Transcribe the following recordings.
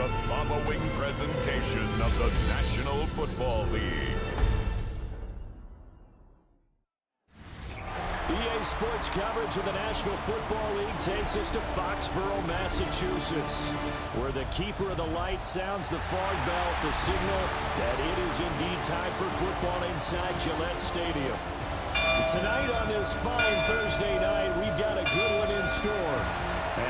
the following presentation of the National Football League. EA Sports coverage of the National Football League takes us to Foxborough, Massachusetts, where the keeper of the light sounds the fog bell to signal that it is indeed time for football inside Gillette Stadium. Tonight on this fine Thursday night, we've got a good one in store,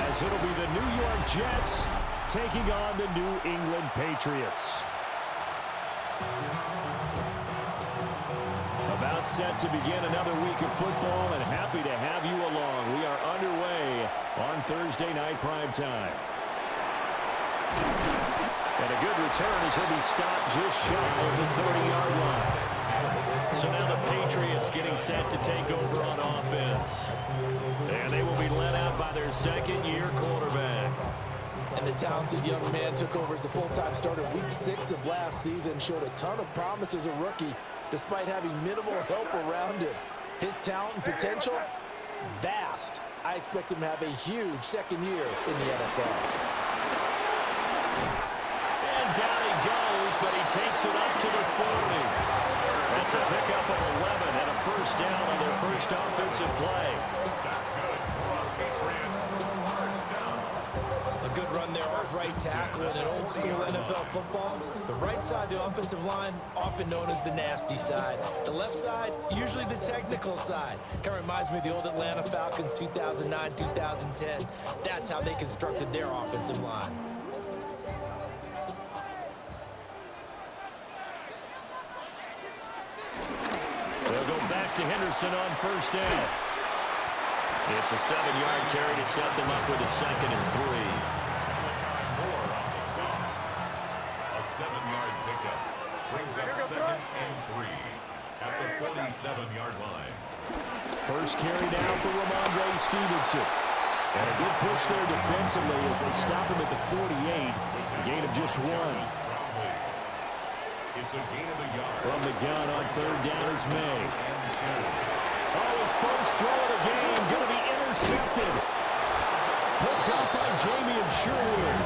as it'll be the New York Jets taking on the New England Patriots. About set to begin another week of football, and happy to have you along. We are underway on Thursday night primetime. And a good return as he'll be stopped just shy of the 30-yard line. So now the Patriots getting set to take over on offense. And they will be led out by their second-year quarterback. And the talented young man took over as the full-time starter week 6 of last season, showed a ton of promise as a rookie, despite having minimal help around him. His talent and potential, vast. I expect him to have a huge second year in the NFL. And down he goes, but he takes it up to the 40. That's a pickup of 11 and a first down on their first offensive play. That's good for our Patriots. First down. A good run there off right tackle in an old-school NFL football. The right side of the offensive line, often known as the nasty side. The left side, usually the technical side. Kind of reminds me of the old Atlanta Falcons 2009-2010. That's how they constructed their offensive line. They'll go back to Henderson on first down. It's a 7-yard carry to set them up with a 2nd and 3. More on the stop. A 7-yard pickup brings up 2nd and 3 at the 47-yard line. First carry now for Ramondre Stevenson. And a good push there defensively as they stop him at the 48. A gain of just 1. It's a gain of a yard. From the gun on third down is May. Oh, his first throw of the game going to be intercepted. Picked off by Jamie Sherwood.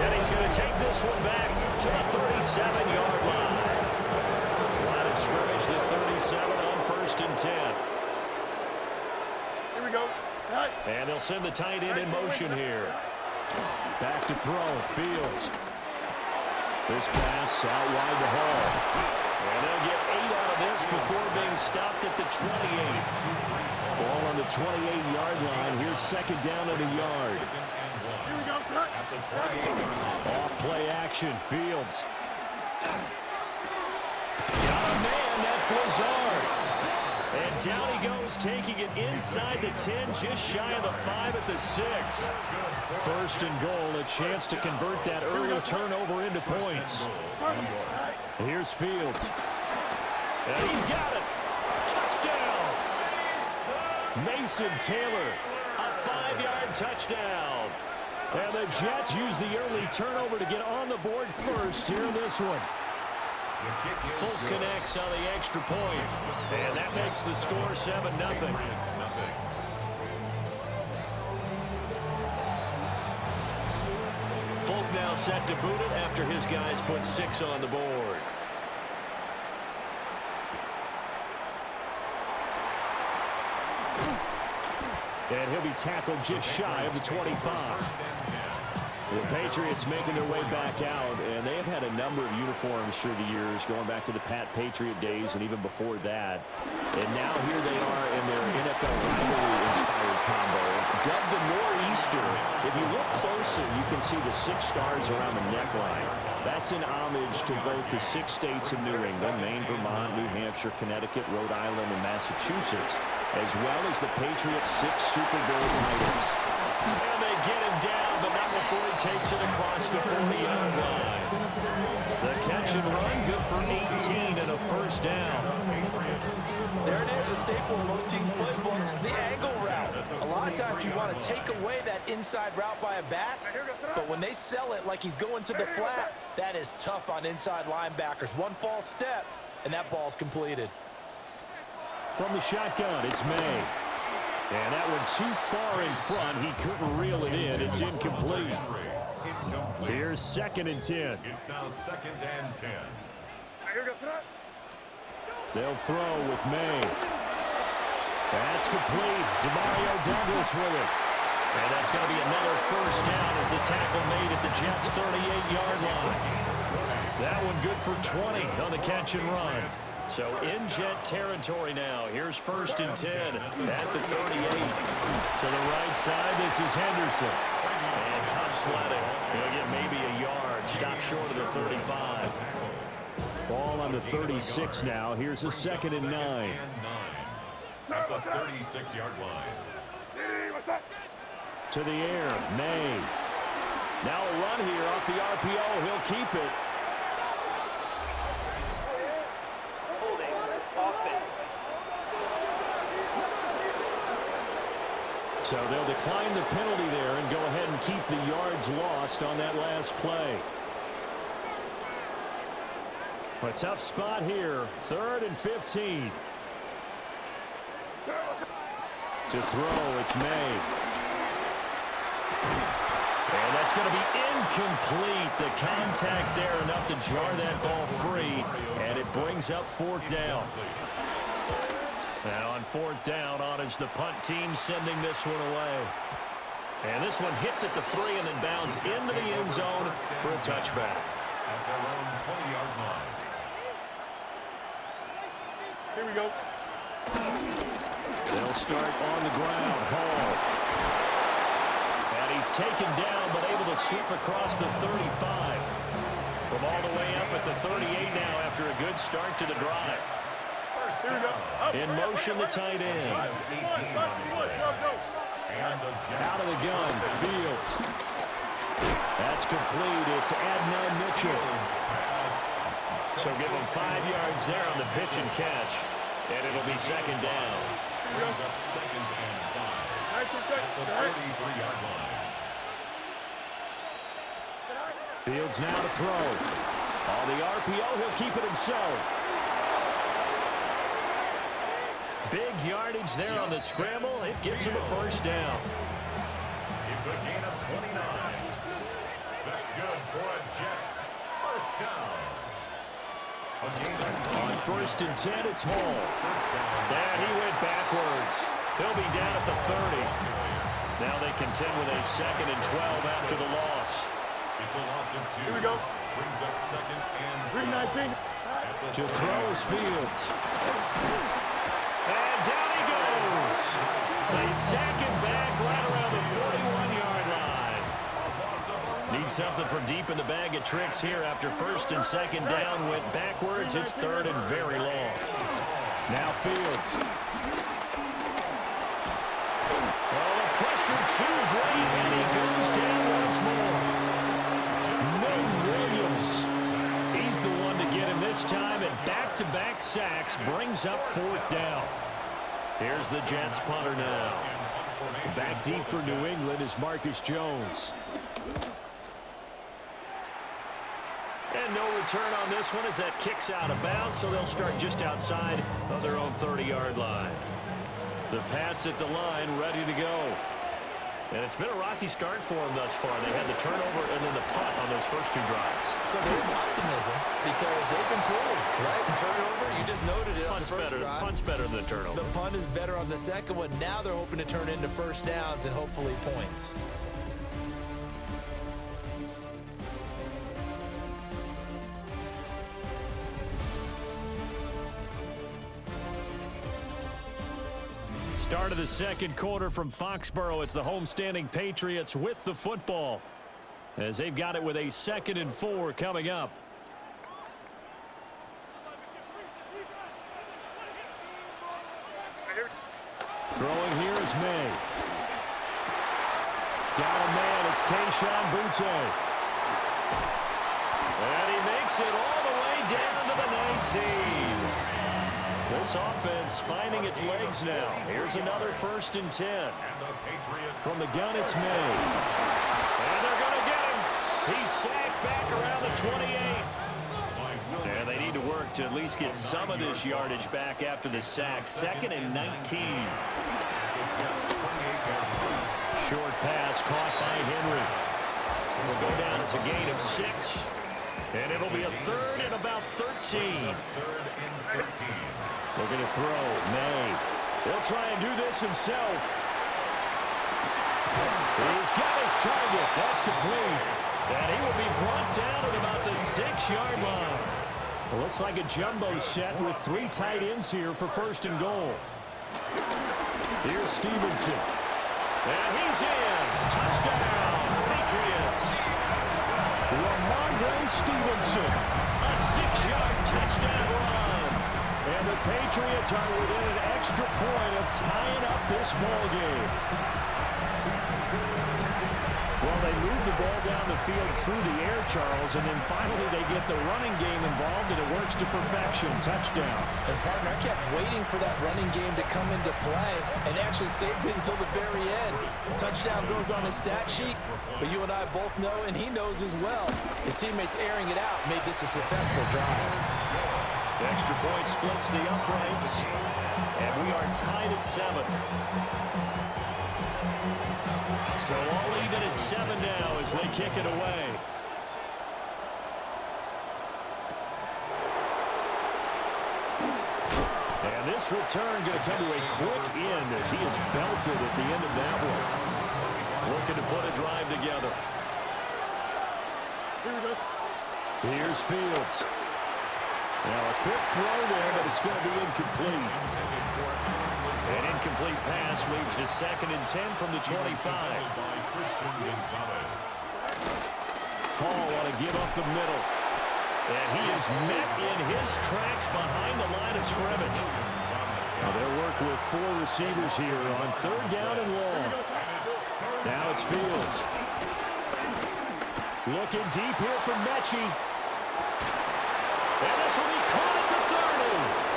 And he's going to take this one back to the 37-yard line. Line of scrimmage, the 37 on first and 10. Here we go. And they'll send the tight end in motion here. Back to throw, Fields. This pass out wide to Hall. And they'll get 8 out of this before being stopped at the 28. Ball on the 28-yard line. Here's second down at a yard. Here we go, son. Off play action, Fields. Got a man, that's Lazard. And down he goes, taking it inside the 10, just shy of the 5 at the 6. First and goal, a chance to convert that early turnover into points. Here's Fields. And he's got it. Touchdown. Mason Taylor, a 5-yard touchdown. And the Jets use the early turnover to get on the board first here in this one. Folk connects on the extra point. And that makes the score 7-0. Folk now set to boot it after his guys put 6 on the board. And he'll be tackled just shy of the 25. The Patriots making their way back out, and they have had a number of uniforms through the years, going back to the Pat Patriot days and even before that. And now here they are in their NFL rivalry-inspired combo, dubbed the Nor'easter. If you look closer, you can see the 6 stars around the neckline. That's in homage to both the 6 states of New England, Maine, Vermont, New Hampshire, Connecticut, Rhode Island, and Massachusetts, as well as the Patriots' 6 Super Bowl titles. And they get him down, but not before he takes it across the 40-yard line. The catch and run, good for 18 and a first down. There it is, a staple in most teams' playbooks, the angle route. A lot of times you want to take away that inside route by a back, but when they sell it like he's going to the flat, that is tough on inside linebackers. One false step, and that ball's completed. From the shotgun, it's May. And that one too far in front. He couldn't reel it in. It's incomplete. Incomplete. Here's 2nd and 10. It's now 2nd and 10. They'll throw with May. That's complete. Demario Douglas with it. And that's going to be another first down as the tackle made at the Jets' 38-yard line. That one good for 20 on the catch and run. So in Jet territory now. Here's 1st and 10 at the 38. To the right side, this is Henderson. And tough sledding. He'll get maybe a yard. Stop short of the 35. Ball on the 36 now. Here's a 2nd and 9. At the 36-yard line. To the air, May. Now a run here off the RPO. He'll keep it. So they'll decline the penalty there and go ahead and keep the yards lost on that last play. A tough spot here. 3rd and 15. To throw, it's May. And that's going to be incomplete. The contact there enough to jar that ball free. And it brings up 4th down. Now on 4th down, on is the punt team sending this one away. And this one hits at the 3 and then bounds into the end zone for a touchback. At their own 20-yard line. Here we go. They'll start on the ground. Hall. And he's taken down but able to slip across the 35. From all the way up at the 38 now after a good start to the drive. Here we go. In motion, the tight end. Out of the gun, Fields. That's complete. It's Adnan Mitchell. So give him 5 yards there on the pitch and catch. And it'll be 2nd down. Brings up 2nd and 5. At the 33-yard line. Fields now to throw. On the RPO, he'll keep it himself. Big yardage there on the scramble. It gets him a first down. It's a gain of 29. That's good for a Jets first down. A gain of 20. On 1st and 10, it's Hall. And he went backwards. He'll be down at the 30. Now they contend with a 2nd and 12 after the loss. It's a loss of 2. Here we go. Brings up 2nd and 319. To throw is Fields. And down he goes. They sack him back right around the 41-yard line. Need something from deep in the bag of tricks here after 1st and 2nd down. Went backwards. It's 3rd and very long. Now Fields. Oh, the pressure too great, and he goes down once more. Williams. He's the one to get him this time, and back-to-back sacks brings up 4th down. Here's the Jets punter now. Back deep for New England is Marcus Jones. And no return on this one as that kicks out of bounds, so they'll start just outside of their own 30-yard line. The Pats at the line ready to go. And it's been a rocky start for them thus far. They had the turnover and then the punt on those first 2 drives. So there's optimism because they've improved, right? Turnover, you just noted it on the first drive. Punt's better than the turnover. The punt is better on the second one. Now they're hoping to turn into first downs and hopefully points. Start of the 2nd quarter from Foxborough. It's the homestanding Patriots with the football as they've got it with a 2nd and 4 coming up. Throwing here is May. Got a man. It's Kayshon Boutte. And he makes it all the way down to the 19. This offense finding its legs now. Here's another 1st and 10. From the gun, it's May. And they're going to get him. He's sacked back around the 28. And they need to work to at least get some of this yardage back after the sack. 2nd and 19. Short pass caught by Henry. Will go down as a gain of 6. And it'll be a third and about 13. Third and 13. Looking to throw. May. He'll try and do this himself. He's got his target. That's complete. And he will be brought down at about the 6-yard line. Well, looks like a jumbo set with 3 tight ends here for first and goal. Here's Stevenson. And he's in. Touchdown, Patriots. Ramondre Stevenson. A 6-yard touchdown run. And the Patriots are within an extra point of tying up this ball game. Well, they move the ball down the field through the air, Charles, and then finally they get the running game involved, and it works to perfection. Touchdown. And, partner, I kept waiting for that running game to come into play and actually saved it until the very end. Touchdown goes on his stat sheet, but you and I both know, and he knows as well, his teammates airing it out made this a successful drive. The extra point splits the uprights, and we are tied at 7. So all even at 7 now as they kick it away. And this return going to come to a quick end as he is belted at the end of that one. Looking to put a drive together. Here we go. Here's Fields. Now a quick throw there, but it's going to be incomplete. An incomplete pass leads to 2nd and 10 from the 25. Paul want to give up the middle. And he is met in his tracks behind the line of scrimmage. Now they'll work with 4 receivers here on 3rd down and long. Now it's Fields. Looking deep here for Mechie. And this will be caught at the 30.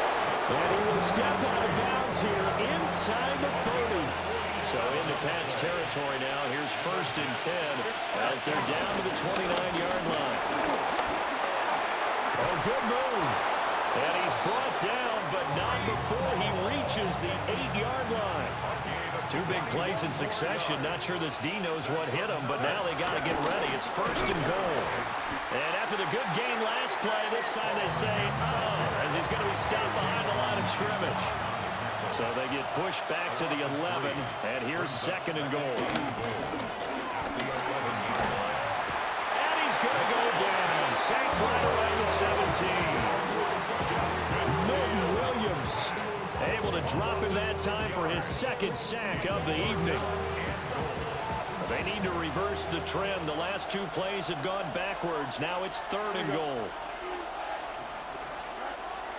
And he will step out of bounds here inside the 30. So into Pat's territory now. Here's 1st and 10 as they're down to the 29-yard line. Oh, good move. And he's brought down, but not before he reaches the 8-yard line. 2 big plays in succession. Not sure this D knows what hit him, but now they got to get ready. It's 1st and goal. And after the good gain last play, this time they say, as he's going to be stopped behind the line of scrimmage. So they get pushed back to the 11, and here's 2nd and goal. And he's going to go down. Sacked right around the 17. Milton Williams able to drop in that time for his 2nd sack of the evening. They need to reverse the trend. The last 2 plays have gone backwards. Now it's 3rd and goal.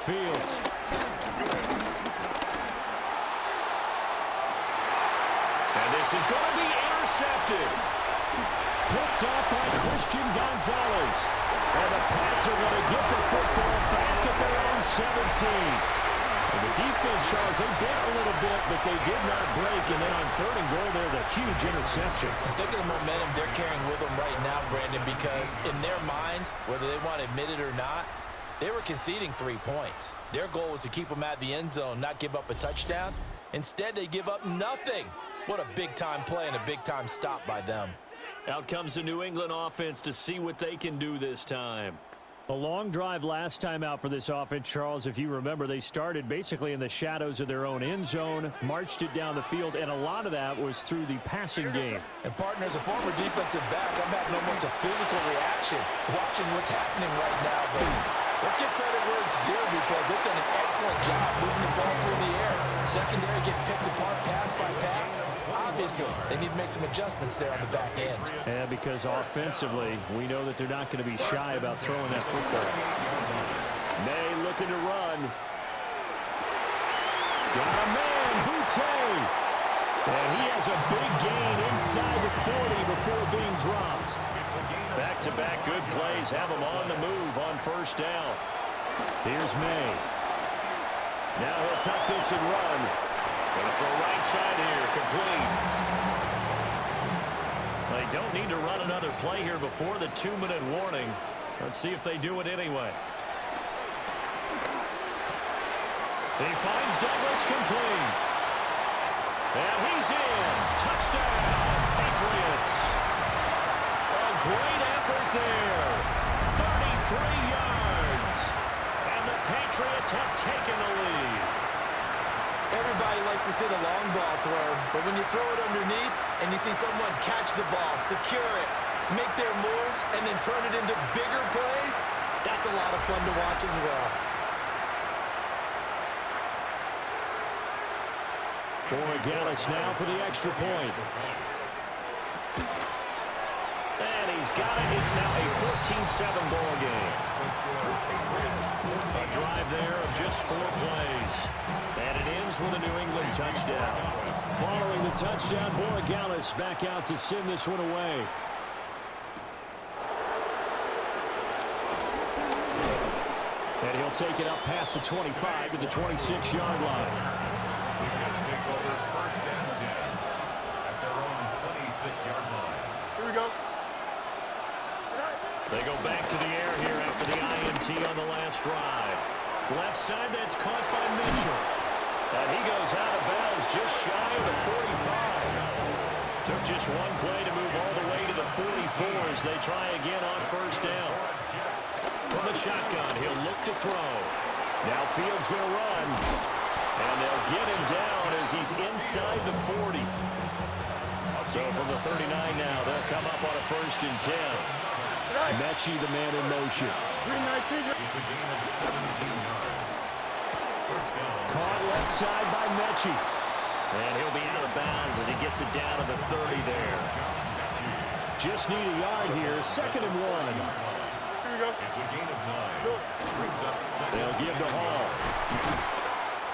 Fields. And this is going to be intercepted. Picked off by Christian Gonzalez. And the Pats are going to get the football back at their own 17. And the defense, Charles, they bit a little bit, but they did not break. And then on 3rd and goal there, the huge interception. Think of the momentum they're carrying with them right now, Brandon, because in their mind, whether they want to admit it or not, they were conceding 3 points. Their goal was to keep them out of the end zone, not give up a touchdown. Instead, they give up nothing. What a big-time play and a big-time stop by them. Out comes the New England offense to see what they can do this time. A long drive last time out for this offense, Charles. If you remember, they started basically in the shadows of their own end zone, marched it down the field, and a lot of that was through the passing game. And, partner, as a former defensive back, I'm having almost a physical reaction watching what's happening right now. But let's give credit where it's due because they've done an excellent job moving the ball through the air. Secondary getting picked apart pass by pass. Obviously, they need to make some adjustments there on the back end. Yeah, because offensively, we know that they're not going to be shy about throwing that football. May looking to run. Got a man, Boutte. And he has a big gain inside the 40 before being dropped. Back-to-back good plays have him on the move on 1st down. Here's May. Now he'll tuck this and run. Going to throw right side here, complete. They don't need to run another play here before the 2-minute warning. Let's see if they do it anyway. He finds Douglas complete. And he's in. Touchdown, Patriots. A great have taken the lead. Everybody likes to see the long ball thrown, but when you throw it underneath and you see someone catch the ball, secure it, make their moves, and then turn it into bigger plays, that's a lot of fun to watch as well. Borregales now for the extra point. And he's got it. It's now a 14-7 ball game. A drive there of just 4 plays. And it ends with a New England touchdown. Following the touchdown, Borregales back out to send this one away. And he'll take it up past the 25 to the 26-yard line. Patriots take over first and 10 at their own 26-yard line. Here we go. They go back to the air here after the INT on the last drive. Left side, that's caught by Mitchell. And he goes out of bounds just shy of the 45. Took just one play to move all the way to the 44 as they try again on first down. From the shotgun, he'll look to throw. Now Fields going to run. And they'll get him down as he's inside the 40. So from the 39 now, they'll come up on a first and 10. Mechie, the man in motion. It's a gain of 17 yards. First down. Caught left side by Mechie. And he'll be out of bounds as he gets it down to the 30 there. Just need a yard here. Second and 1. Here we go. It's a gain of 9. Brings up second. They'll give to Hall.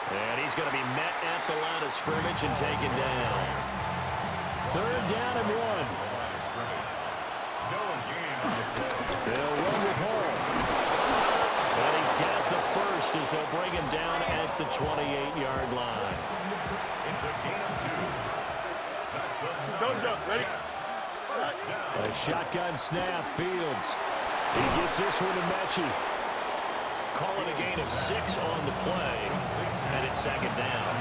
And he's going to be met at the line of scrimmage and taken down. Third down and 1. They'll run with Hall. And he's got the first as they'll bring him down at the 28-yard line. It's a gain of 2. That's a Don't jump. Ready? first down. A shotgun snap, Fields. He gets this one to Mechie. Calling a gain of 6 on the play. And it's second down.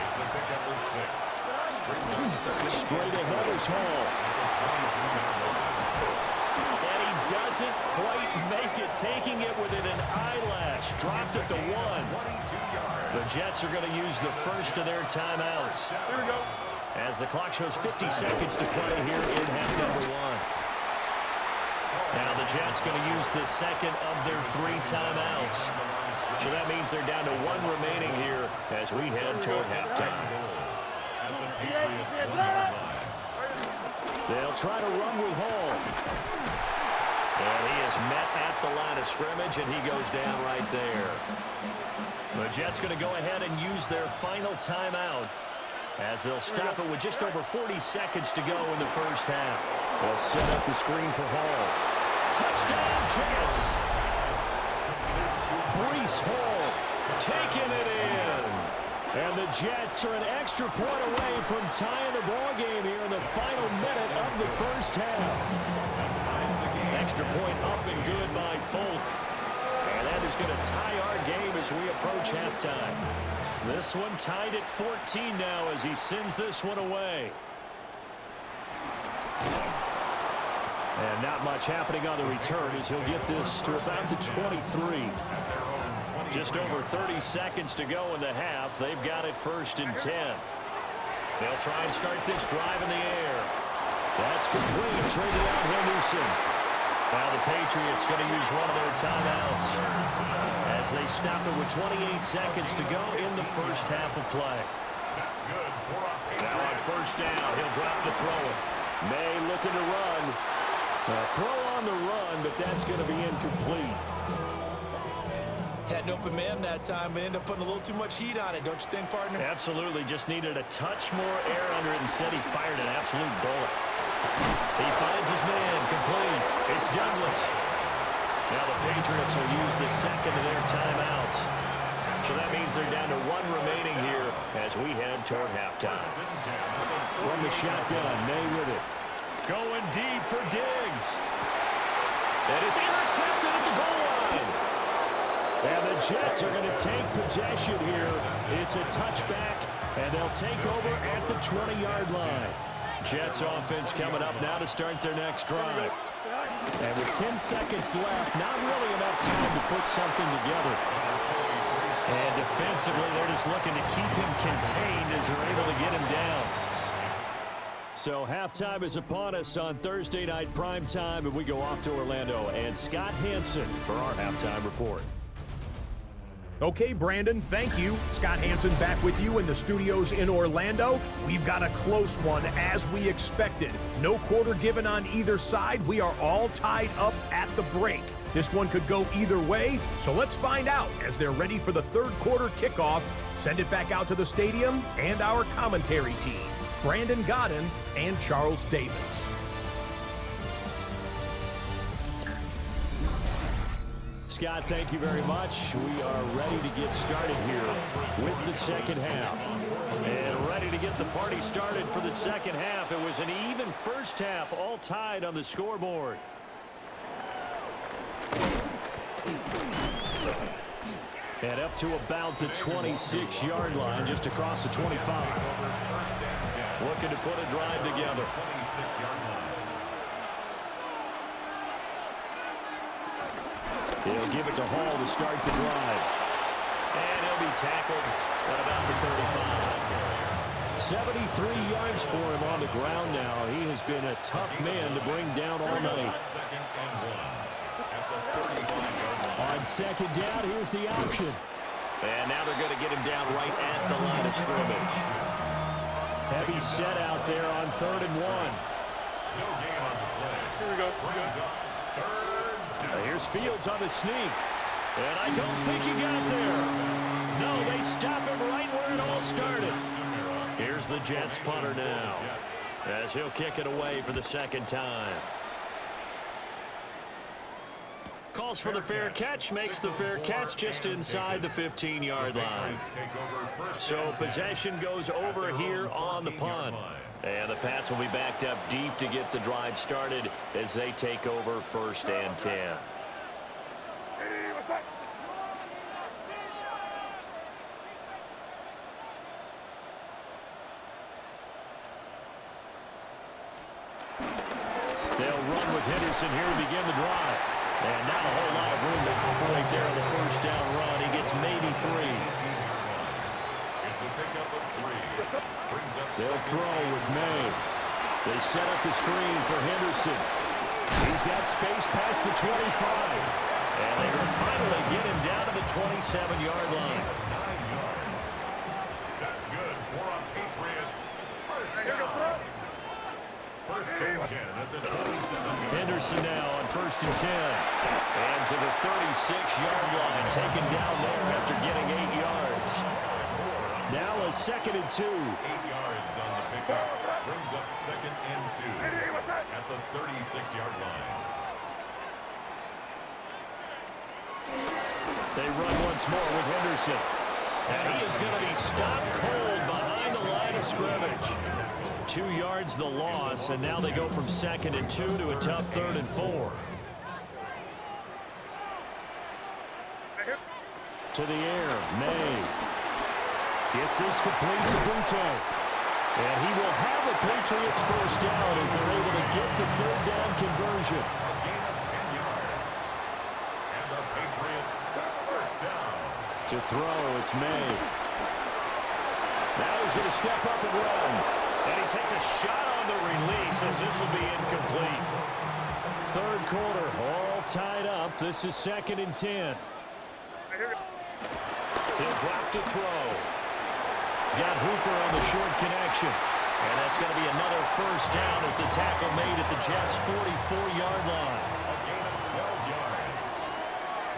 It's a pickup of 6. Straight ahead is Hall. And he doesn't quite make it, taking it within an eyelash. Dropped at the 1. The Jets are going to use the first of their timeouts. Here we go. As the clock shows 50 seconds to play here in half number 1. Now the Jets going to use the second of their 3 timeouts. So that means they're down to 1 remaining here as we head toward halftime. They'll try to run with Hall. And he is met at the line of scrimmage, and he goes down right there. The Jets going to go ahead and use their final timeout as they'll stop it with just over 40 seconds to go in the first half. They'll set up the screen for Hall. Touchdown, Jets! Breece Hall taking it in. And the Jets are an extra point away from tying the ball game here in the final minute of the first half. Extra point up and good by Folk. And that is going to tie our game as we approach halftime. This one tied at 14 now as he sends this one away. And not much happening on the return as he'll get this to about the 23. Just over 30 seconds to go in the half. They've got it first and 10. They'll try and start this drive in the air. That's complete. Traded out Henderson. Now the Patriots going to use one of their timeouts as they stop it with 28 seconds to go in the first half of play. Now on first down, he'll drop to throw it. May looking to run. Throw on the run, but that's going to be incomplete. Had an open man that time, but ended up putting a little too much heat on it, don't you think, partner? Absolutely. Just needed a touch more air under it. Instead, he fired an absolute bullet. He finds his man. Complete. It's Douglas. Now the Patriots will use the second of their timeouts. So that means they're down to 1 remaining here as we head toward halftime. From the shotgun, May with it. Going deep for Diggs. And it's intercepted at the goal line. And the Jets are going to take possession here. It's a touchback, and they'll take over at the 20-yard line. Jets offense coming up now to start their next drive. And with 10 seconds left, not really enough time to put something together. And defensively, they're just looking to keep him contained as they're able to get him down. So halftime is upon us on Thursday night primetime, and we go off to Orlando. And Scott Hansen for our halftime report. Okay, Brandon, thank you. Scott Hansen back with you in the studios in Orlando. We've got a close one, as we expected. No quarter given on either side. We are all tied up at the break. This one could go either way, so let's find out as they're ready for the third quarter kickoff. Send it back out to the stadium and our commentary team, Brandon Godden and Charles Davis. Scott, thank you very much. We are ready to get started here with the second half. And ready to get the party started for the second half. It was an even first half, all tied on the scoreboard. And up to about the 26-yard line, just across the 25. Looking to put a drive together. He'll give it to Hall to start the drive. And he'll be tackled at about the 35. 73 yards for him on the ground now. He has been a tough man to bring down all night. On second down, here's the option. And now they're going to get him down right at the line of scrimmage. Heavy set out there on 3rd and 1. Here we go. Here's Fields on the sneak. And I don't think he got there. No, they stop him right where it all started. Here's the Jets punter now, as he'll kick it away for the second time. Calls for the fair catch, makes the fair catch just inside the 15-yard line. So possession goes over here on the punt. And the Pats will be backed up deep to get the drive started as they take over 1st and 10. They'll run with Henderson here to begin the drive. And not a whole lot of room to operate there on the first down run. He gets maybe 3. It's a pickup of 3. They'll throw with May. They set up the screen for Henderson. He's got space past the 25. And they will finally get him down to the 27-yard line. 9 yards. That's good for our Patriots. First down. 1st and 10 at the 27-yard. Henderson now on 1st and 10. And to the 36-yard line, taken down there after getting 8 yards. Now a 2nd and 2. 8 yards on the pickup. Brings up 2nd and 2 at the 36-yard line. They run once more with Henderson. And he is going to be stopped cold behind the line of scrimmage. 2 yards the loss, and now they go from 2nd and 2 to a tough 3rd and 4. To the air, May. Gets this complete to Butte. And he will have a Patriots first down as they're able to get the 3rd down conversion. A gain of 10 yards. And the Patriots first down. To throw, it's May. Now he's going to step up and run. And he takes a shot on the release as this will be incomplete. 3rd quarter, all tied up. This is 2nd and 10. He'll drop to throw. He's got Hooper on the short connection. And that's going to be another first down as the tackle made at the Jets' 44-yard line. A gain of 12 yards.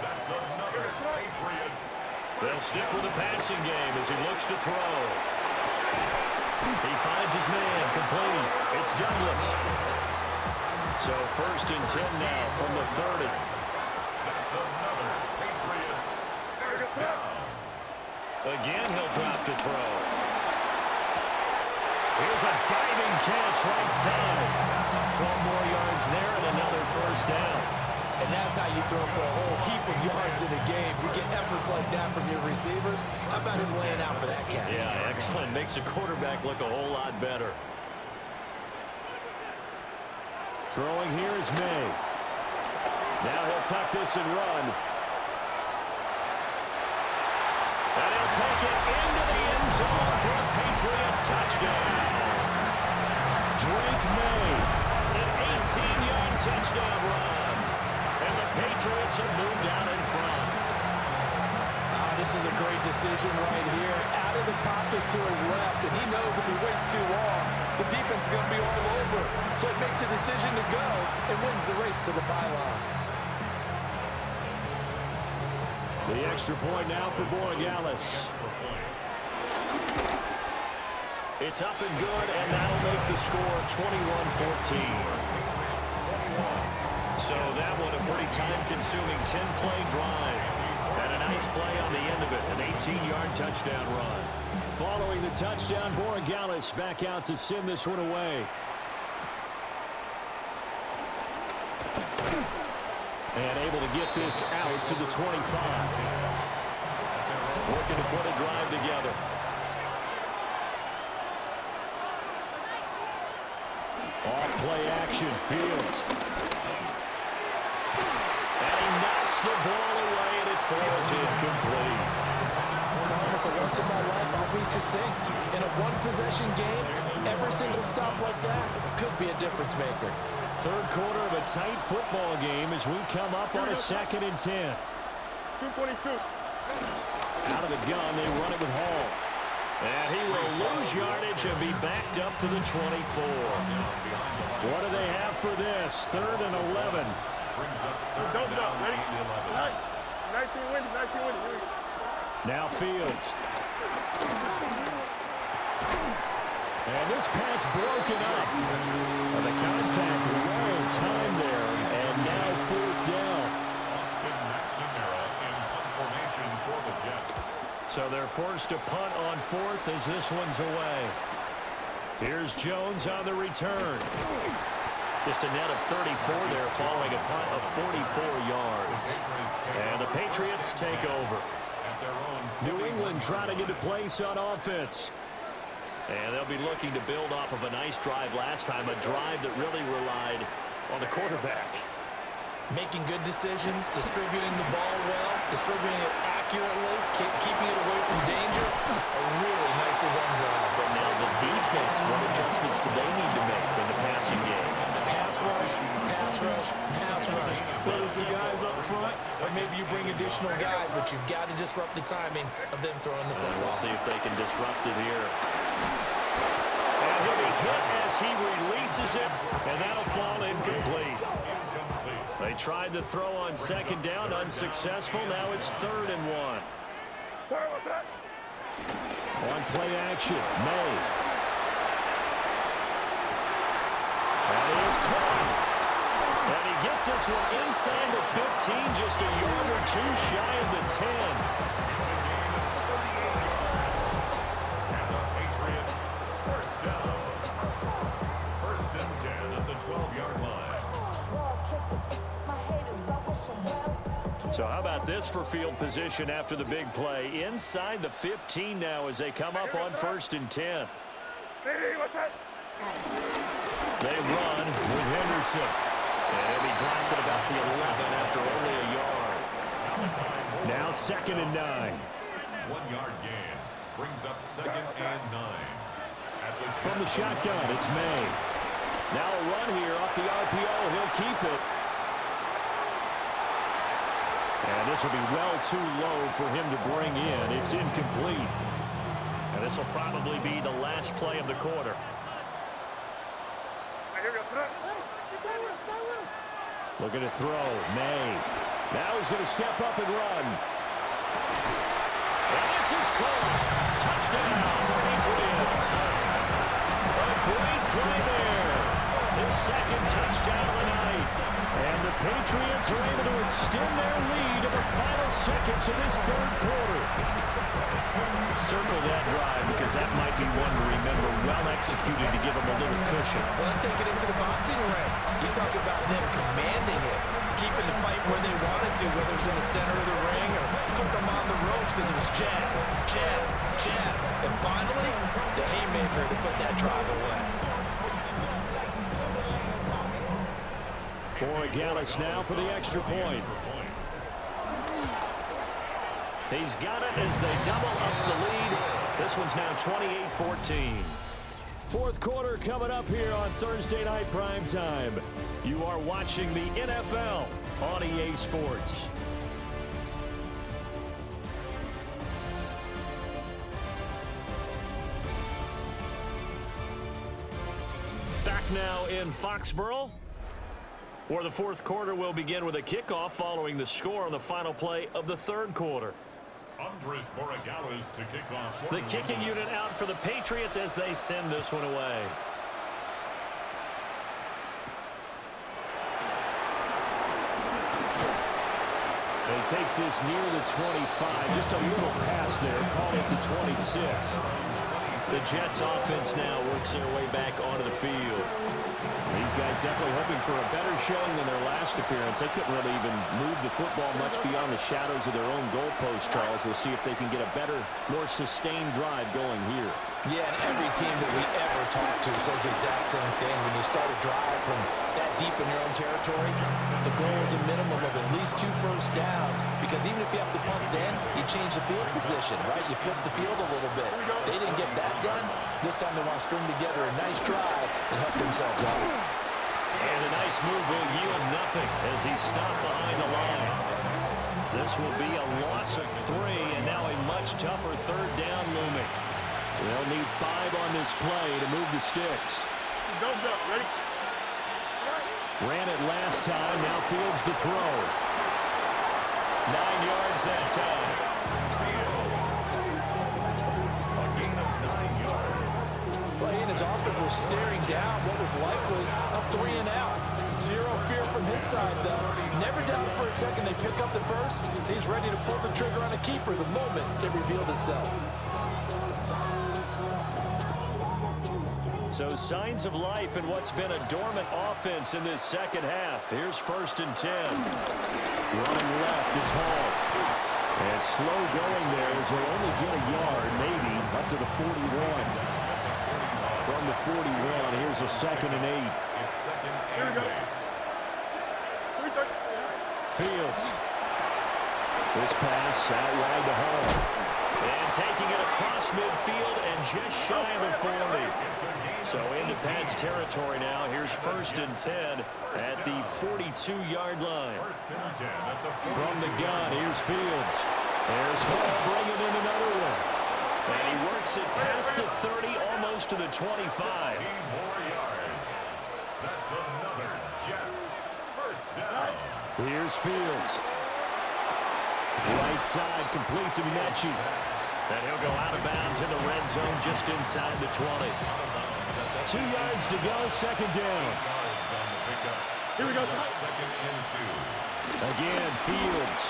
That's another Patriots. They'll stick with the passing game as he looks to throw. He finds his man, complete. It's Douglas. So 1st and 10 now from the 30. That's another Patriots first down. Again, he'll drop to throw. Here's a diving catch right side. 12 more yards there and another first down. And that's how you throw for a whole heap of yards in a game. You get efforts like that from your receivers. How about him laying out for that catch? Yeah, excellent. Makes the quarterback look a whole lot better. Throwing here is May. Now he'll tuck this and run. And he'll take it into the end zone for a Patriot touchdown. Drake May, an 18-yard touchdown run. And the Patriots have moved out in front. This is a great decision right here. Out of the pocket to his left, and he knows if he waits too long, the defense is going to be all over. So he makes a decision to go and wins the race to the pylon. The extra point now for Borregales. It's up and good, and that'll make the score 21-14. So that one a pretty time-consuming 10-play drive. And a nice play on the end of it, an 18-yard touchdown run. Following the touchdown, Borregales back out to send this one away. And able to get this out to the 25. Working to put a drive together. Off play action, Fields. And he knocks the ball away, and it falls incomplete. For once in my life, I'll be succinct. In a one-possession game, every single stop like that could be a difference maker. Third quarter of a tight football game as we come up on a 2nd and 10. 222. Out of the gun, they run it with Hall. And he will lose yardage and be backed up to the 24. What do they have for this? 3rd and 11. Don't jump. Ready? 19 winning. 19 winning. Now Fields. And this pass broken up. And the contact well timed there. And now 4th down. So they're forced to punt on 4th as this one's away. Here's Jones on the return. Just a net of 34 there following a punt of 44 yards. And the Patriots take over. New England trying to get a place on offense. And they'll be looking to build off of a nice drive last time, a drive that really relied on the quarterback. Making good decisions, distributing the ball well, distributing it accurately, keeping it away from danger. A really nicely run drive. But now the defense, what adjustments do they need to make in the passing game? Pass rush, pass rush, pass rush. Whether it's the guys up front, or maybe you bring additional guys, but you've got to disrupt the timing of them throwing the football. We'll see if they can disrupt it here. And he'll be hit as he releases it, and that'll fall incomplete. They tried to throw on 2nd down, unsuccessful. Now it's 3rd and 1. On play action, May. And he is caught. And he gets this one inside the 15, just a yard or two shy of the 10. And the Patriots, first down. 1st and 10 at the 12-yard line. So how about this for field position after the big play? Inside the 15 now as they come up on 1st and 10. They run with Henderson. And he'll be dropped at about the 11 after only a yard. Now 2nd and 9. 1-yard gain brings up 2nd and 9. From the shotgun, it's May. Now a run here off the RPO. He'll keep it. And this will be well too low for him to bring in. It's incomplete. And this will probably be the last play of the quarter. Looking to throw. May. Now he's going to step up and run. And this is caught. Touchdown, Patriots. A great play there. His 2nd touchdown of the night. And the Patriots are able to extend their lead in the final seconds of this 3rd quarter. Circle that drive because that might be one to remember. Well executed to give them a little cushion. Well, let's take it into the boxing ring. You talk about them commanding it, keeping the fight where they wanted to, whether it's in the center of the ring or putting them on the ropes because it was jab, jab, jab. And finally, the haymaker to put that drive away. Borregales now for the extra point. He's got it as they double up the lead. This one's now 28-14. Fourth quarter coming up here on Thursday Night Primetime. You are watching the NFL on EA Sports. Back now in Foxborough, where the fourth quarter will begin with a kickoff following the score on the final play of the third quarter. Andres Borregales to kick off. The kicking unit out for the Patriots as they send this one away. He takes this near the 25. Just a little pass there. Call it the 26. The Jets offense now works their way back onto the field. These guys definitely hoping for a better showing than their last appearance. They couldn't really even move the football much beyond the shadows of their own goalpost, Charles. We'll see if they can get a better, more sustained drive going here. Yeah, and every team that we ever talk to says the exact same thing. When you start a drive from that deep in your own territory, the goal is a minimum of at least 2 first downs, because even if you have to punt then, you change the field position, right? You flip the field a little bit. They didn't get that done. This time they want to string together a nice drive and help themselves out. And a nice move will yield nothing as he's stopped behind the line. This will be a loss of 3, and now a much tougher third down looming. They'll need 5 on this play to move the sticks. Don't jump. Ready? Ran it last time. Now Fields to throw. 9 yards that time. A gain of 9 yards. Well, he and his offense were staring down what was likely a 3 and out. Zero fear from his side, though. Never doubted for a second they pick up the first. He's ready to pull the trigger on a keeper the moment it revealed itself. So signs of life in what's been a dormant offense in this second half. Here's 1st and 10. Running left, it's Hall. And slow going there as he'll only get a yard, maybe, up to the 41. From the 41, here's a 2nd and 8. It's 2nd Here we and go. 8. Fields. This pass out wide to Hall. And taking it across midfield and just shy of the 40. So into Pat's territory now. Here's 1st and 10 at the 42-yard line. 1st and 10 at the 42. From the gun, here's Fields. There's Hall bringing in another one. And he works it past the 30, almost to the 25. 16 more yards. That's another Jets 1st down. Here's Fields. Right side completes to Mechie. And he'll go out of bounds in the red zone just inside the 20. 2 yards to go, 2nd down. Yards on the pickup. Here we go, sir. 2nd and 2. Again, Fields.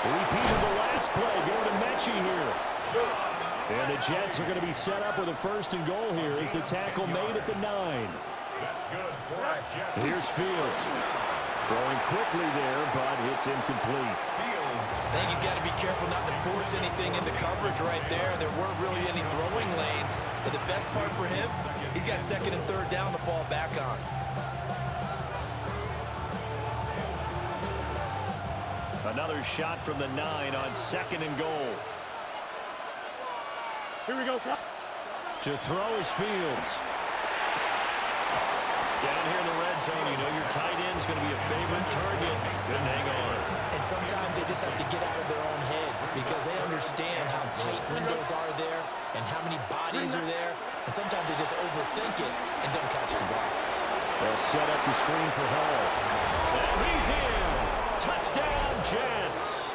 Repeated the last play, going to Mechie here. And the Jets are going to be set up with a 1st and goal here as the tackle made at the 9. That's good for the Jets. Here's Fields. Throwing quickly there, but it's incomplete. I think he's got to be careful not to force anything into coverage right there. There weren't really any throwing lanes. But the best part for him, he's got 2nd and 3rd down to fall back on. Another shot from the 9 on 2nd and goal. Here we go, sir. To throw is Fields. Down here in the red zone, you know your tight end's going to be a favorite target. Couldn't hang on. And sometimes they just have to get out of their own head because they understand how tight windows are there and how many bodies are there. And sometimes they just overthink it and don't catch the ball. They'll set up the screen for Hall. And he's in. Touchdown, Jets.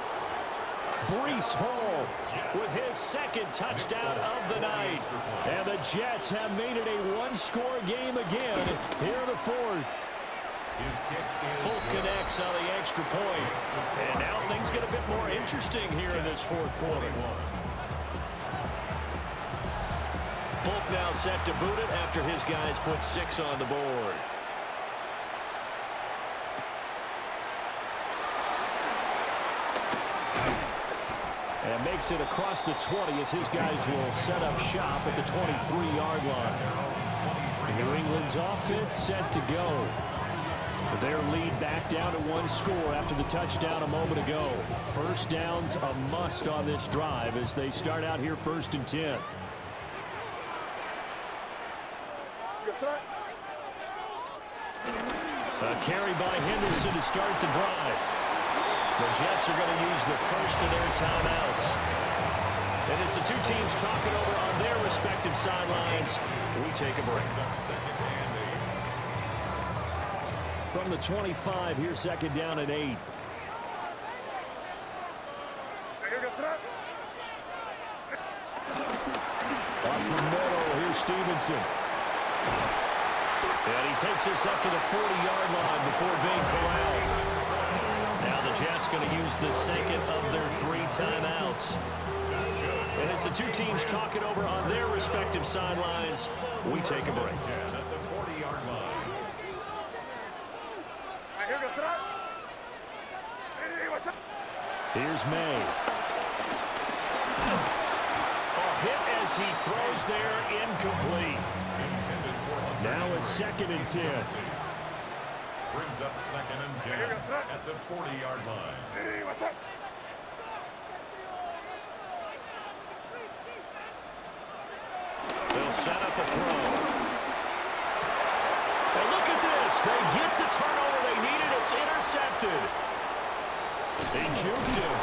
Breece Hall with his 2nd touchdown of the night. And the Jets have made it a 1-score game again here in the 4th. His kick is Folk connects on the extra point. And now things get a bit more interesting here in this 4th quarter. Folk now set to boot it after his guys put 6 on the board. And makes it across the 20 as his guys will set up shop at the 23-yard line. New England's offense set to go. Their lead back down to one score after the touchdown a moment ago. First down's a must on this drive as they start out here 1st and 10. A carry by Henderson to start the drive. The Jets are going to use the first of their timeouts. And as the two teams talk it over on their respective sidelines, we take a break. From the 25, here's 2nd down and 8. Up the middle, here's Stevenson. And he takes this up to the 40-yard line before being corralled. Now the Jets going to use the second of their 3 timeouts. And as the two teams talk it over on their respective sidelines, we take a break. At the 40-yard line. Here's May. A hit as he throws there, incomplete. Now a 2nd and 10. Brings up 2nd and 10 at the 40-yard line. They'll set up a throw. And look at this. They get the turnover they needed. It's intercepted. They juked him.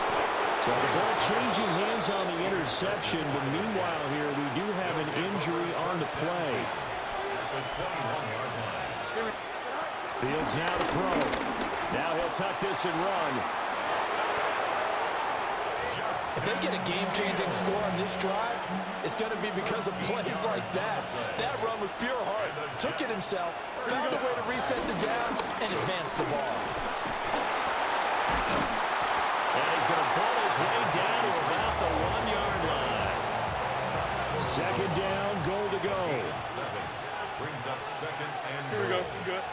So the ball changing hands on the interception. But meanwhile here, we do have an injury on the play. The 21-yard line. Fields now to throw. Now he'll tuck this and run. If they get a game-changing score on this drive, it's going to be because of plays like that. That run was pure heart. Took it himself, found a way to reset the down, and advance the ball. And he's going to ball his way down to about the 1-yard line. 2nd down, goal to go. 7 brings up 2nd and Here we go. Good.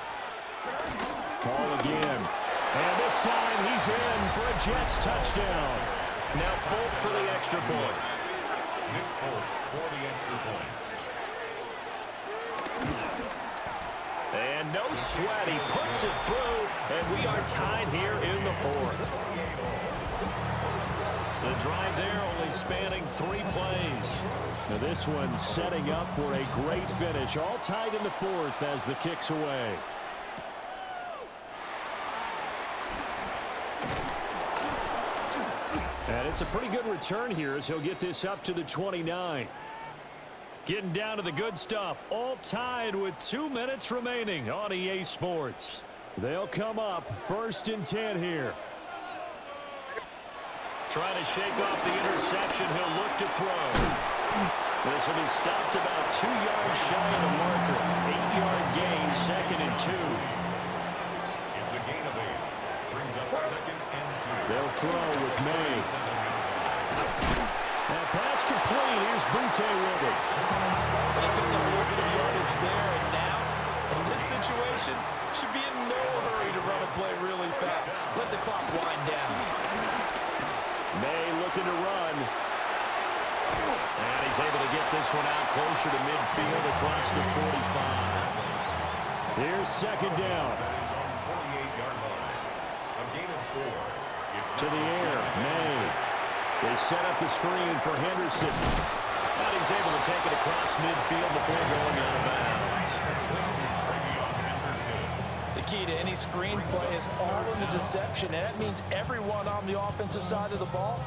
Ball again. And this time he's in for a Jets touchdown. Now Folk for the extra point. Nick Folk for the extra point. And no sweat. He puts it through, and we are tied here in the 4th. The drive there only spanning 3 plays. Now this one setting up for a great finish. All tied in the 4th as the kick's away. And it's a pretty good return here as he'll get this up to the 29. Getting down to the good stuff. All tied with 2 minutes remaining on EA Sports. They'll come up 1st and 10 here. Trying to shake off the interception. He'll look to throw. This will be stopped about 2 yards shy of the marker. 8-yard gain, 2nd and 2. It's a gain of 8. Brings up 2nd and 2. They'll throw with May. That pass complete. Here's Butte with it. I think a little bit of yardage there, and now, in this situation, should be in no hurry to run a play really fast. Let the clock wind down. May looking to run. And he's able to get this one out closer to midfield across the 45. Here's 2nd down. That is on 48-yard line. A gain of 4. It's To the air, May. They set up the screen for Henderson. And he's able to take it across midfield before going out of bounds. The key to any screen play is all in the deception, and that means everyone on the offensive side of the ball.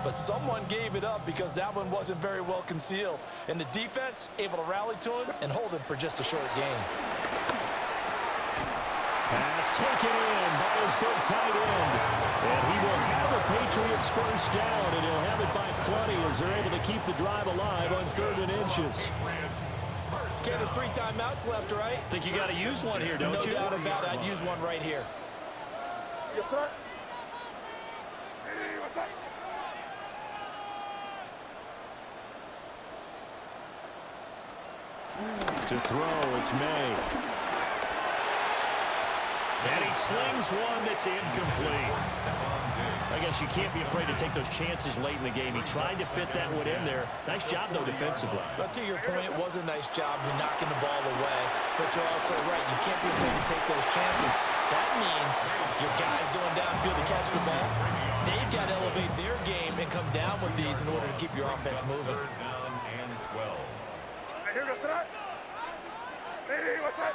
But someone gave it up because that one wasn't very well concealed. And the defense able to rally to him and hold him for just a short gain. Pass taken in by his big tight end. And he will have a Patriots first down, and he'll have it by plenty as they're able to keep the drive alive on 3rd and inches. Okay, there's 3 timeouts left, right? Think you got to use one here, don't you? No doubt about it. I'd use one right here. To throw, it's May. And he slings one that's incomplete. I guess you can't be afraid to take those chances late in the game. He tried to fit that one in there. Nice job, though, defensively. But to your point, it was a nice job to knocking the ball away. But you're also right. You can't be afraid to take those chances. That means your guys going downfield to catch the ball. They've got to elevate their game and come down with these in order to keep your offense moving. Third down and 12. Hey, here goes tonight. Hey, what's that?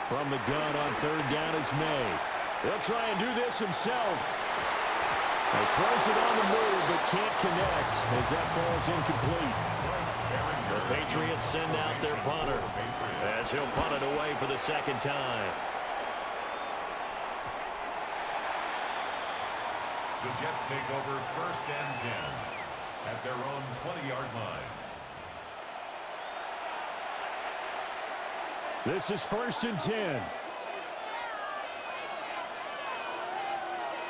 From the gun on third down, it's May. He'll try and do this himself. He throws it on the move, but can't connect as that falls incomplete. The Patriots send out their punter as he'll punt it away for the second time. The Jets take over first and 10 at their own 20-yard line. This is first and 10.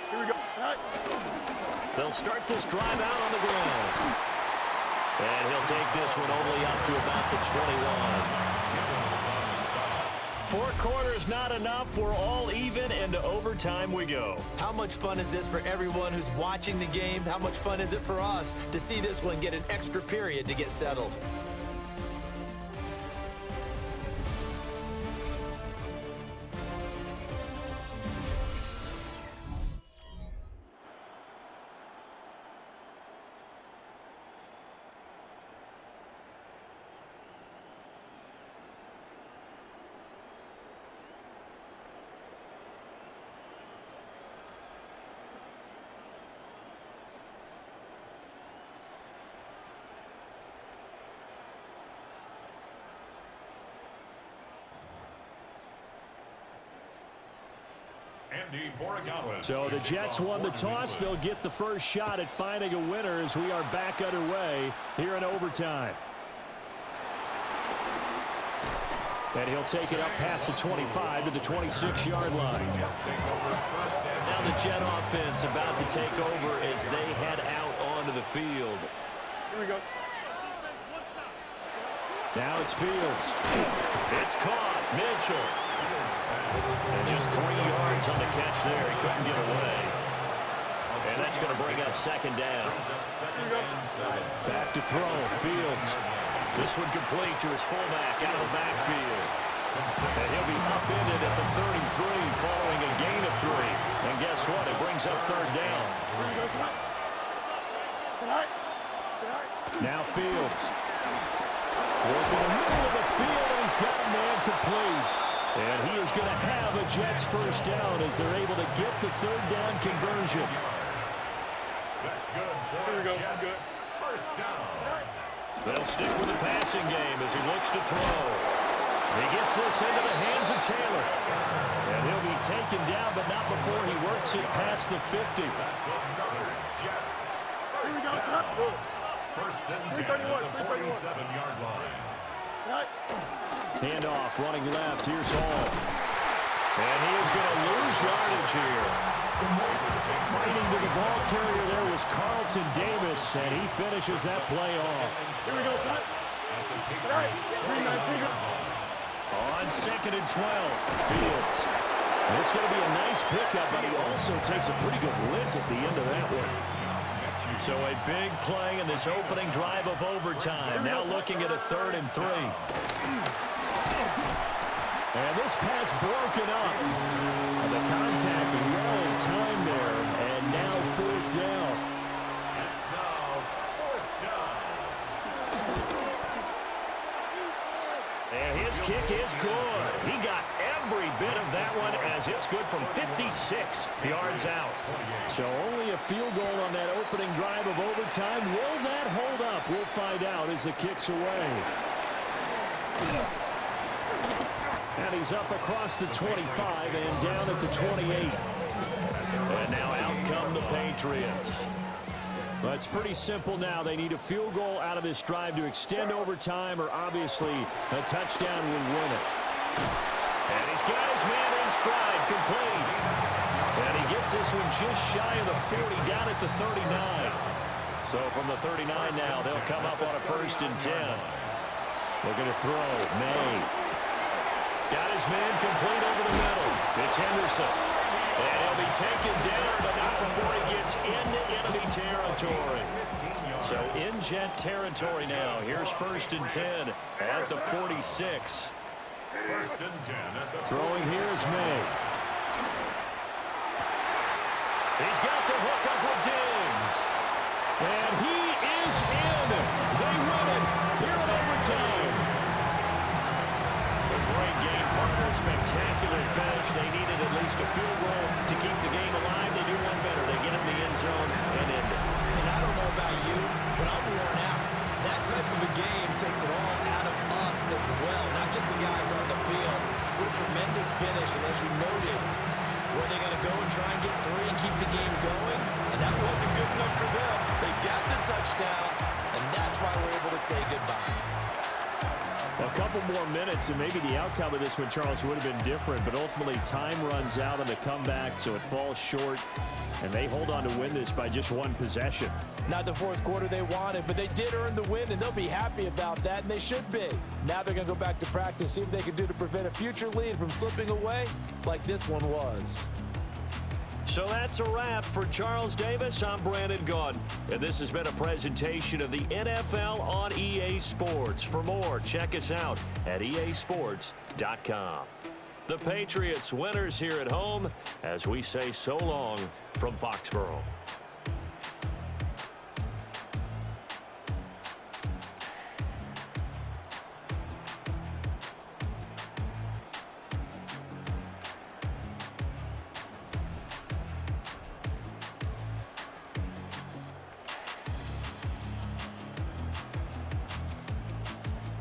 Here we go. Right. They'll start this drive out on the ground. And he'll take this one only up to about the 21. 4 quarters not enough. We're all even, and to overtime we go. How much fun is this for everyone who's watching the game? How much fun is it for us to see this one get an extra period to get settled? So the Jets won the toss. They'll get the first shot at finding a winner as we are back underway here in overtime. And he'll take it up past the 25 to the 26-yard line. Now the Jet offense about to take over as they head out onto the field. Here we go. Now it's Fields. It's caught. Mitchell. And just 3 yards on the catch there. He couldn't get away. And that's going to bring up second down. Back to throw. Fields. This one complete to his fullback out of the backfield. And he'll be upended at the 33 following a gain of 3. And guess what? It brings up third down. Now Fields. Working the middle of the field, and he's got a man complete. And he is going to have a Jets first down as they're able to get the third down conversion. That's good. Here we go. Good. First down. They'll stick with the passing game as he looks to throw. He gets this into the hands of Taylor. And he'll be taken down, but not before he works it past the 50. That's another Jets. Here we go. First and 10 at the 47-yard line. Right. Handoff, running left. Here's Hall. And he is going to lose yardage here. Fighting to the ball carrier there was Carlton Davis, and he finishes that play off. Here we go, son. Right. 3-9 On second and 12, Fields. And it's going to be a nice pickup, but he also takes a pretty good lick at the end of that one. So a big play in this opening drive of overtime. Now looking at a 3rd and 3. And this pass broken up. And the contact well timed there. And now 4th down. It's now 4th down. And his kick is good. He got every bit of that one as it's good from 56 yards out. So only a field goal on that opening drive of overtime. Will that hold up? We'll find out as the kick's away. And he's up across the 25 and down at the 28. And now out come the Patriots. But it's pretty simple now. They need a field goal out of this drive to extend overtime, or obviously a touchdown will win it. And he's got his man in stride, complete. And he gets this one just shy of the 40, down at the 39. So from the 39 now, they'll come up on a 1st and 10. Looking to throw, May. Got his man complete over the middle. It's Henderson. And he'll be taken down, but not before he gets into enemy territory. territory. So in Jet territory now. Here's 1st and 10 at the 46. 1st and 10 at the 46. Throwing here is May. He's got the hook up with Diggs. And he is in. They win it here in overtime. A great game, partner. Spectacular finish. They needed at least a field goal to keep the game alive. They do one better. They get in the end zone and end it. And I don't know about you, but I'm worn out. That type of a game takes it all out of us as well, not just the guys on the field. What a tremendous finish, and as you noted, were they going to go and try and get 3 and keep the game going? And that wasn't good enough for them. They got the touchdown, and that's why we're able to say goodbye. A couple more minutes, and maybe the outcome of this one, Charles, would have been different, but ultimately time runs out on the comeback, so it falls short, and they hold on to win this by just 1 possession. Not the 4th quarter they wanted, but they did earn the win, and they'll be happy about that, and they should be. Now they're going to go back to practice, see what they can do to prevent a future lead from slipping away like this one was. So that's a wrap for Charles Davis. I'm Brandon Gaudin, and this has been a presentation of the NFL on EA Sports. For more, check us out at easports.com. The Patriots winners here at home as we say so long from Foxborough.